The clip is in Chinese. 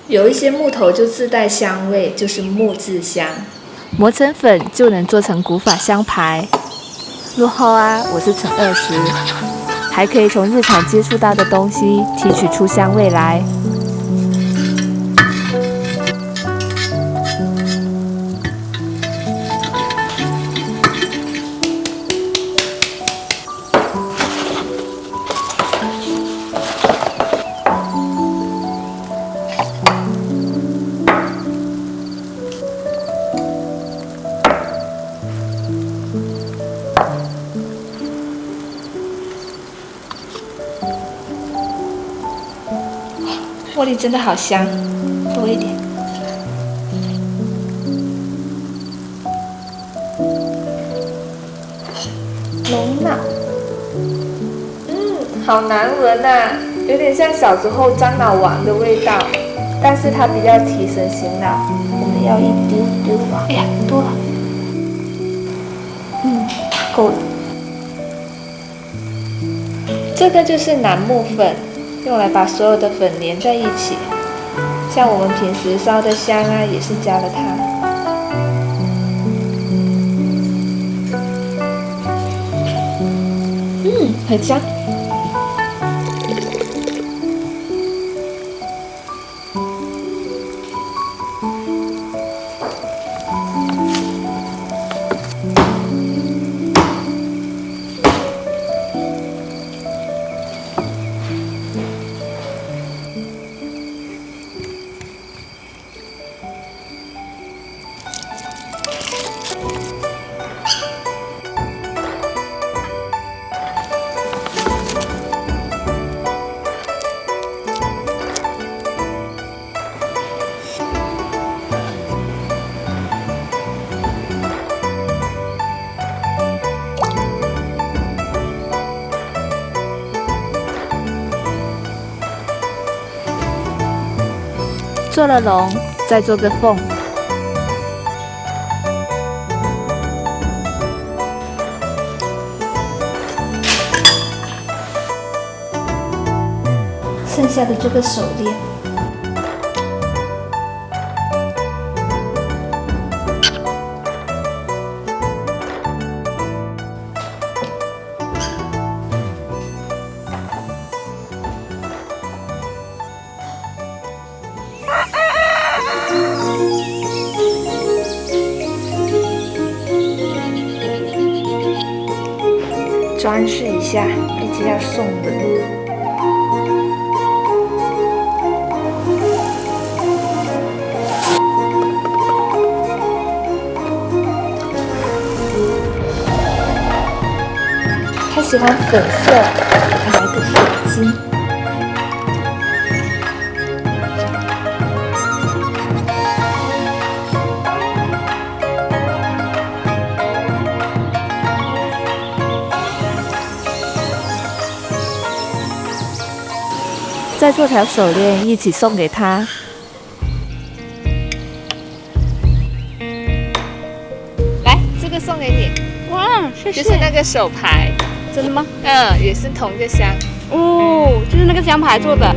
有一些木头就自带香味，就是木质香。磨成粉就能做成古法香牌。入后啊，我是陈20，还可以从日常接触到的东西提取出香味来。茉莉真的好香，多一点。龙脑，好难闻啊，有点像小时候樟脑丸的味道，但是它比较提神醒脑。我们要一丢丢吧，哎呀，多了，够了。这个就是楠木粉。用来把所有的粉连在一起，像我们平时烧的香啊，也是加了它。很香。做了龙，再做个凤。剩下的这个手链。装饰一下，毕竟要送人。他喜欢粉色，给他来个粉晶。再做条手链一起送给他。来，这个送给你。哇，谢谢。就是那个手牌。真的吗？也是同个香。哦，就是那个香牌做的。